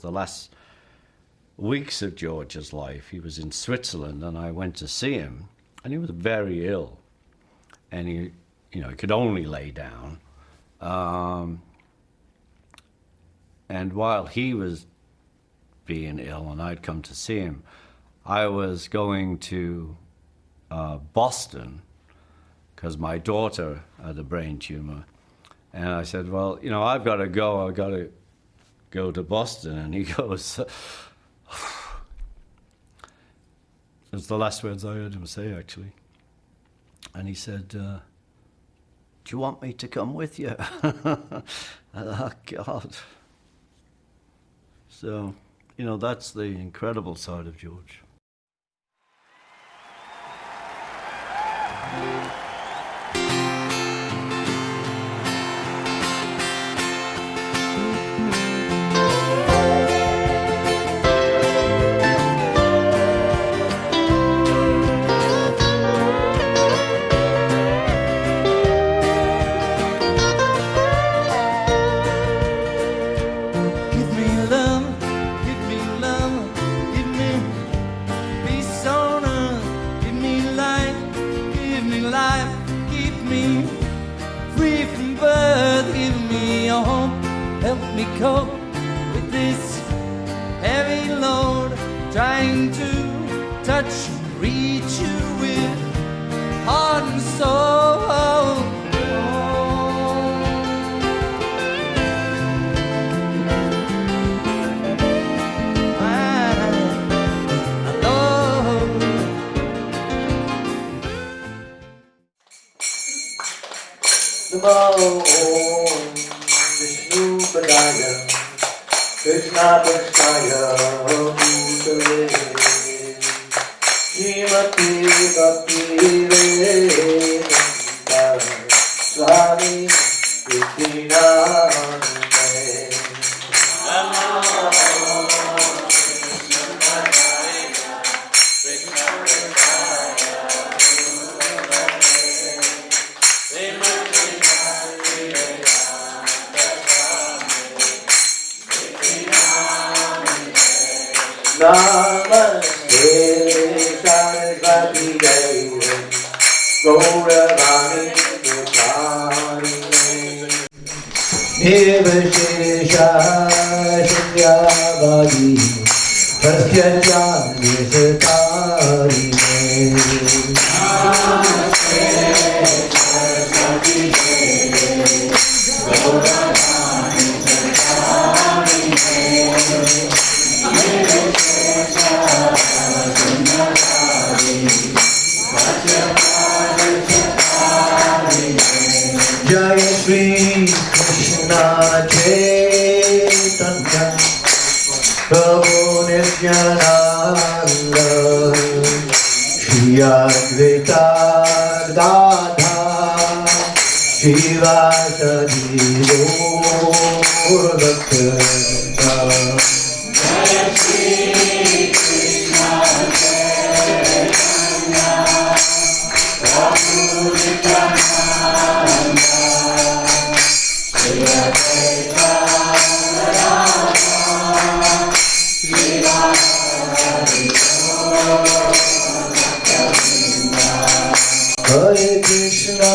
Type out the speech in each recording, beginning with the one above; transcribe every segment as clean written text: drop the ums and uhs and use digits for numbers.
The last weeks of George's life, he was in Switzerland, and I went to see him, and he was very ill, and he could only lay down. And while he was being ill and I'd come to see him, I was going to Boston because my daughter had a brain tumor. And I said, well, I've got to go. I've got to go to Boston. And he goes, it's the last words I heard him say, actually. And he said, do you want me to come with you? Oh, God. So, that's the incredible side of George. Cope with this heavy load, trying to touch and reach you with heart and soul. Krishna Krishnaya Bhutale Srimati Bhaktivedanta Swami Krishnamate Namaste Saraswati Devi Gauravani Putani Nirvishesha Shunyavadi Pratyajani Satari Namaste Saraswati Devi Gauravani Putani Jai Shri Krishna Chaitanya Prabhu Nityananda Shri Advaita Gadadhar Shivasadi Gaura Jai Shri Krishna Chaitanya Prabhu Nityananda Shri Advaita Gadadhar Shivasadi Gaura Hare Krishna,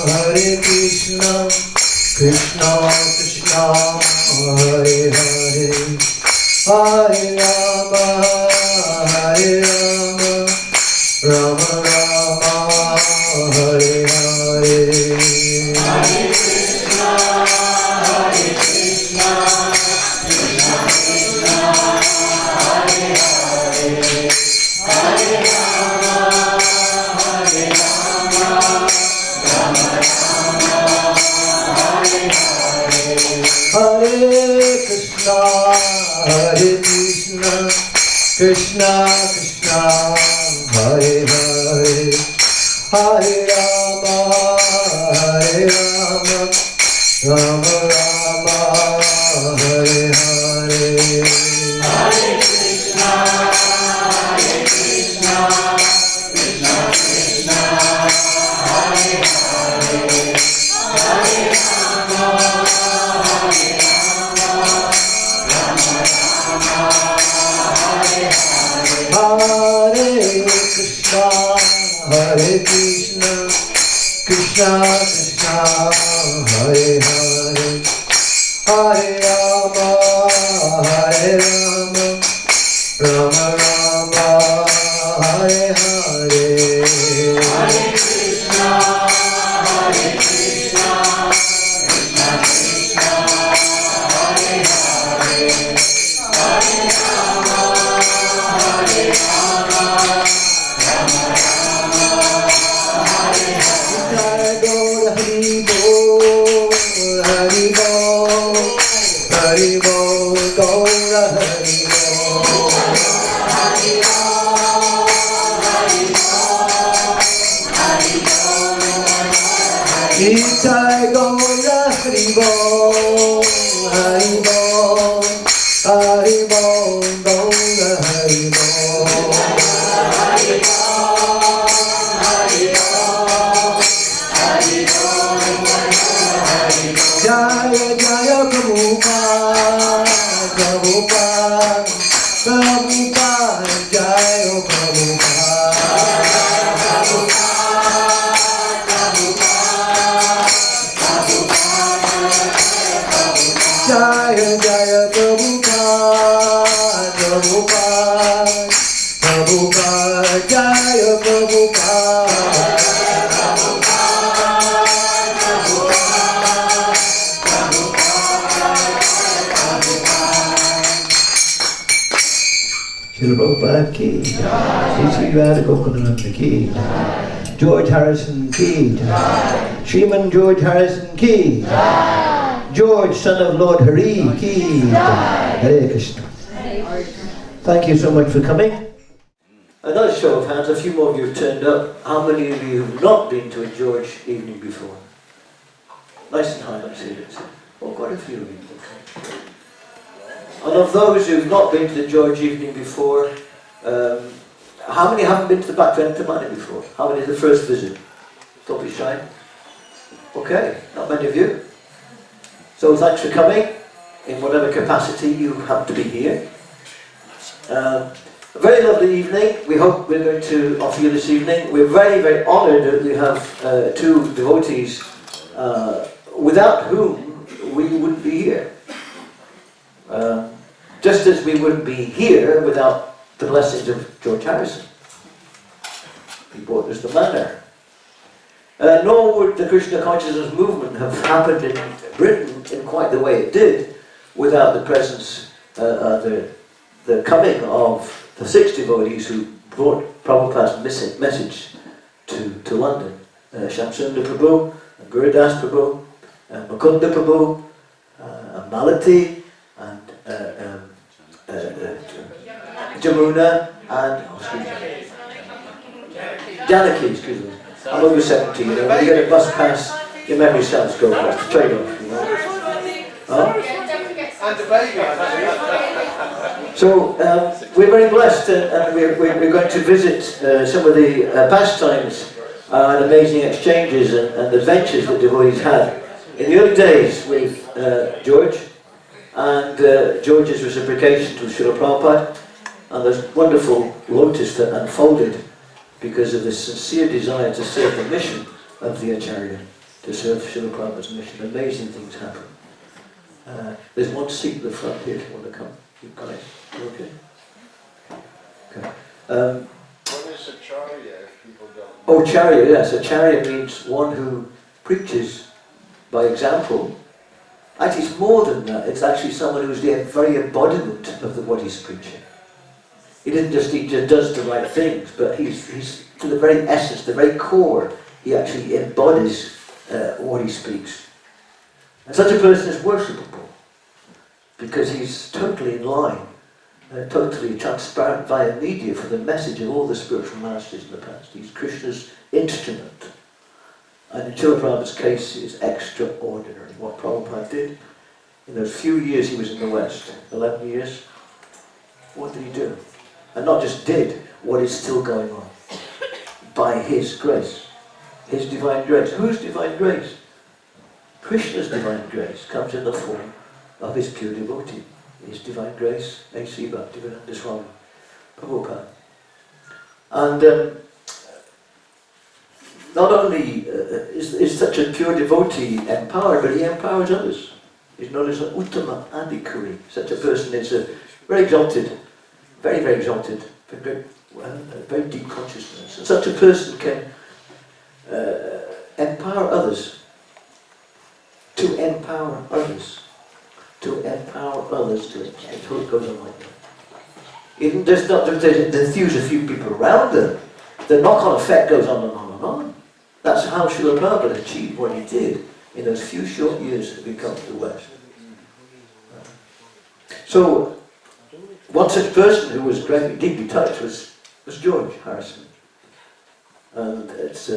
Hare Krishna, Krishna Krishna, Hare Hare, Hare Rama, Hare Rama, Rama Rama, Hare Hare. Hare Krishna, Hare Krishna, Krishna Krishna, Hare Hare, Hare Rama, Hare Rama, Rama Rama, Hare Hare. Hare Krishna, Hare Krishna, Krishna Krishna, Hare Hare, Hare Rama, Hare Rama, Rama Rama, Hare Hare. Hare Krishna, Hare Krishna, Krishna Krishna, Hare Hare, Hare Rama, Hare Rama, Rama Hare Krishna, Krishna Krishna, Hare Hare, Hare Rama, Hare Rama, Rama Rama, Hare Hare. Hare Krishna, Hare Krishna, Krishna Krishna, Hare Hare, Hare Rama, Hare Rama, Rama Rama, Hare Hare. Gaur Hari Bol, Hari Bol, Hari Bol, Gaur Hari Bol. Hari Bol, Hari Bol, Hari Bol. Nitai Gaur Hari Bol, Hari Bol, Hari Bol, Gaur Hari Bol. Hari Bol, Hari Bol, Hari Bol, Hari Bol. Jaya Jaya Prabhupada, Prabhupada, Prabhupada, Jaya Prabhupada. Jaya Jaya Prabhupada, Prabhupada, Prabhupada, Jaya Prabhupada. Srila Prabhupada ki, Sri Radha Gokulananda ki, George Harrison ki, Sriman George Harrison ki, George, son of Lord Hari ki, Hare Krishna. Thank you so much for coming. A nice show of hands, a few more of you have turned up. How many of you have not been to a George evening before? Nice and high, let's see it. Oh, quite a few of you. Okay. And of those who've not been to the George evening before, how many haven't been to the Bhaktivedanta Manor before? How many is the first visit? Don't be shy. Okay, not many of you. So thanks for coming, in whatever capacity you happen to be here. A very lovely evening. We hope we're going to offer you this evening. We're very, very honoured that we have two devotees without whom we wouldn't be here. Just as we wouldn't be here without the blessings of George Harrison. He brought us the manor. Nor would the Krishna consciousness movement have happened in Britain in quite the way it did without the presence, the coming of the 6 devotees who brought Prabhupada's message to London. Shamsundar Prabhu, and Gurudas Prabhu, and Mukunda Prabhu, and Malati, and Jamuna, and Janaki, excuse me. I'm over 70, you know, when you get a bus pass, your memory starts going off, the trade-off, you know. Huh? So, we're very blessed, and we're going to visit some of the pastimes and amazing exchanges and adventures that devotees had in the early days with George, and George's reciprocation to Srila Prabhupada, and this wonderful lotus that unfolded because of the sincere desire to serve the mission of the Acharya, to serve Srila Prabhupada's mission. Amazing things happen. There's one seat at the front here if you want to come. You guys, you okay? Okay. What is Acharya if people don't know? Oh, Acharya, yes. Acharya means one who preaches by example. Actually, it's more than that. It's actually someone who's the very embodiment of what he's preaching. He just does the right things, but he's to the very essence, the very core, he actually embodies what he speaks. And such a person is worshipable, because he's totally in line, totally transparent via media for the message of all the spiritual masters in the past. He's Krishna's instrument. And in Srila Prabhupada's case, it's extraordinary what Prabhupada did. In those few years he was in the West, 11 years, what did he do? And not just did, what is still going on. By his grace. His divine grace. Whose divine grace? Krishna's divine grace comes in the form of his pure devotee. His Divine Grace A.C. Bhaktivedanta Swami, Prabhupada. And not only is such a pure devotee empowered, but he empowers others. He's known as an Uttama Adhikari. Such a person is very exalted, very, very exalted, very deep consciousness. And such a person can empower others, to empower others, to empower others to it. So it goes on like that. Even there's not just they enthuse a few people around them. The knock-on effect goes on and on and on. That's how Srila Prabhupada achieved what he did in those few short years that we come to the West. So, one such person who was greatly deeply touched was George Harrison. And it's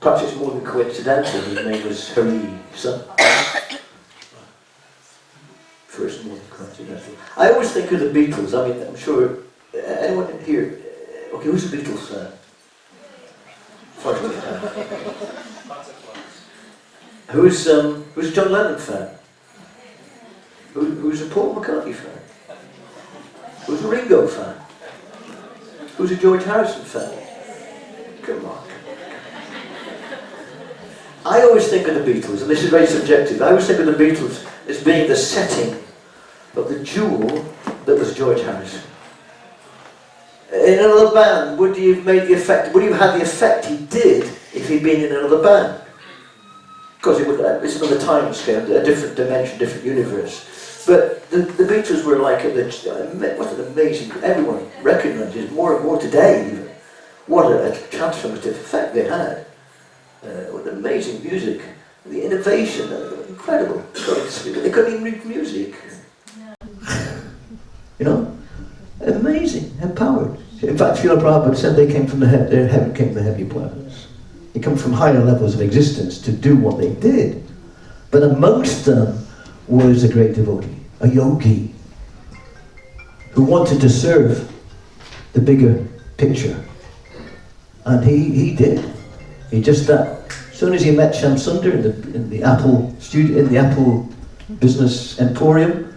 perhaps it's more than coincidental. His name was Hare son. First more than coincidental. I always think of the Beatles. I mean, I'm sure anyone here. Okay, who's a Beatles fan? Who's a John Lennon fan? Who's a Paul McCartney fan? Who's a Ringo fan? Who's a George Harrison fan? Come on. I always think of the Beatles, and this is very subjective, I always think of the Beatles as being the setting of the jewel that was George Harrison. In another band, would he have had the effect he did if he'd been in another band? Because it's another time scale, a different dimension, different universe. But the Beatles were like, what an amazing, everyone recognises more and more today even, what a transformative effect they had. What amazing music, the innovation, incredible. They couldn't even read music. You know? Amazing, empowered. In fact, Srila Prabhupada said their heaven came from the heavenly planets. They come from higher levels of existence to do what they did. But amongst them was a great devotee, a yogi, who wanted to serve the bigger picture. And he did. He just as soon as he met Shamsundar in the Apple studio, in the Apple business emporium,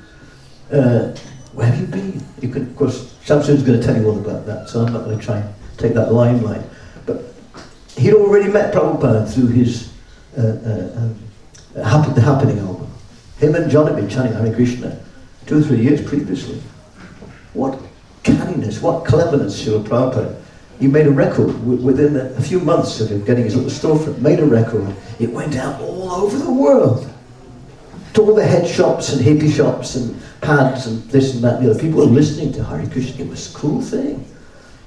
where have you been? You can, of course, Shamsundar's going to tell you all about that, so I'm not going to try and take that limelight. But he'd already met Prabhupada through his the Happening album. Him and John had been chanting Hare Krishna 2 or 3 years previously. What canniness, what cleverness, Srila Prabhupada. He made a record within a few months of him getting his little storefront, made a record. It went out all over the world. To all the head shops and hippie shops and pads and this and that and the other. People were listening to Hare Krishna. It was a cool thing.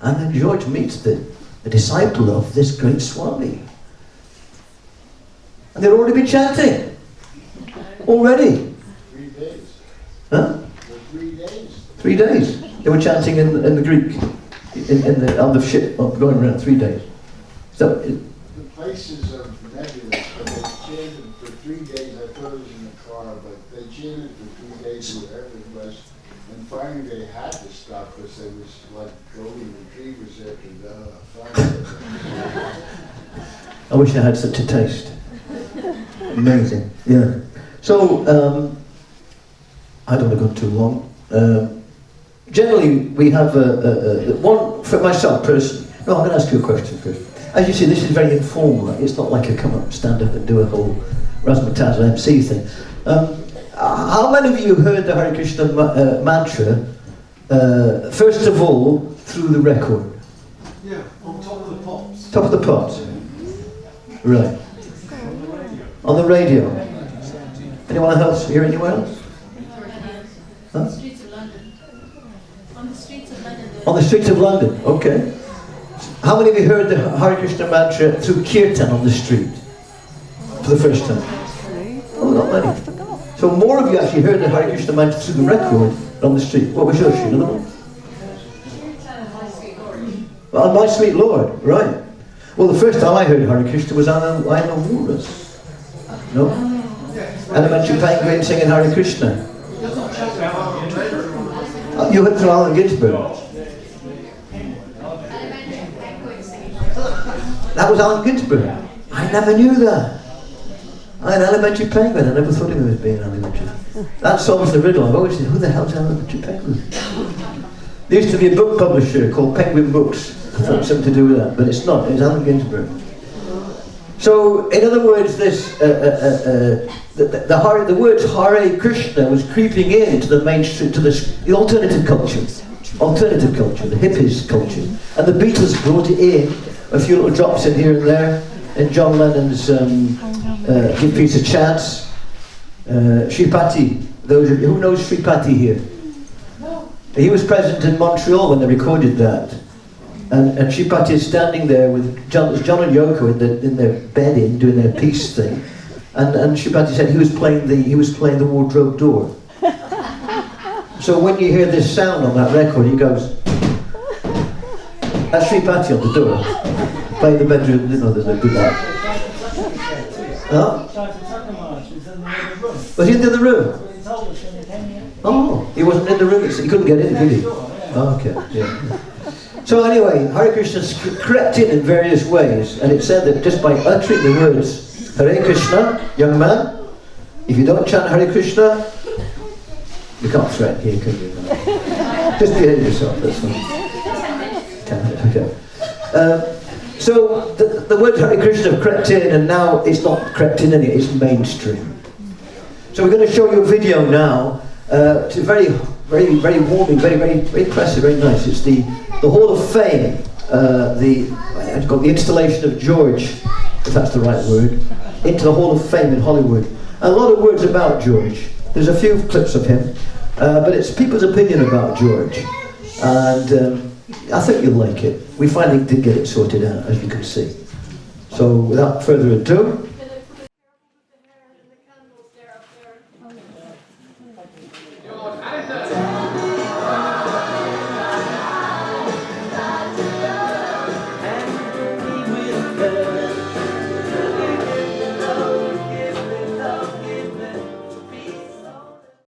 And then George meets the disciple of this great Swami. And they'd already been chanting. Already. 3 days. Huh? 3 days. 3 days. They were chanting in the Greek. On the ship, going around 3 days. So The places are nebulous, but they chanted for 3 days. I thought it was in the car, but they chanted for 3 days, wherever it was. And finally they had to stop because there was like golden retrievers there to I wish I had such a taste. Amazing, yeah. So, I don't want to go too long. Generally, we have one, for myself personally, no, I'm going to ask you a question first. As you see, this is very informal. It's not like a come up, stand up and do a whole razzmatazz MC thing. How many of you heard the Hare Krishna mantra, first of all, through the record? Yeah, on top of the pops. Top of the pops? Right. On the radio? Anyone else? Hear anyone else? Huh? On the streets of London, okay. How many of you heard the Hare Krishna mantra through kirtan on the street? For the first time? Oh, not many. So more of you actually heard the Hare Krishna mantra through the record on the street. What was your street? Another one? On My Sweet Lord, right. Well, the first time I heard Hare Krishna was on Walrus. No? Elementary Penguin singing Hare Krishna. You heard from Allen Ginsberg. That was Allen Ginsberg. I never knew that. An elementary penguin. I never thought of him as being elementary. That solves the riddle. I've always said, who the hell's an elementary penguin? There used to be a book publisher called Penguin Books. I thought it had something to do with that, but it's not. It's Allen Ginsberg. So, in other words, this the words Hare Krishna was creeping into the mainstream, to the alternative culture, the hippies culture, and the Beatles brought it in. A few little drops in here and there, in John Lennon's "Give Peace a Chance." Sripati, who knows Sripati here? He was present in Montreal when they recorded that. And Sripati is standing there with John and Yoko in their bed doing their peace thing, and Sripati said he was playing the wardrobe door. So when you hear this sound on that record, he goes, that's Sripati on the door, playing the bedroom. You know, there's no good that. Huh? Was he in the room? Oh, he wasn't in the room. He couldn't get in, could he? Oh, okay, yeah. So anyway, Hare Krishna crept in various ways, and it said that just by uttering the words Hare Krishna, young man, if you don't chant Hare Krishna, you can't threaten here, can you? Just behave yourself, that's fine. Okay. So the word Hare Krishna crept in, and now it's not crept in anymore, it's mainstream. So we're going to show you a video now. It's very, very, very warming, very, very, very impressive, very nice. It's the Hall of Fame, it's called the installation of George, if that's the right word, into the Hall of Fame in Hollywood. And a lot of words about George. There's a few clips of him, but it's people's opinion about George. And I think you'll like it. We finally did get it sorted out, as you can see. So without further ado,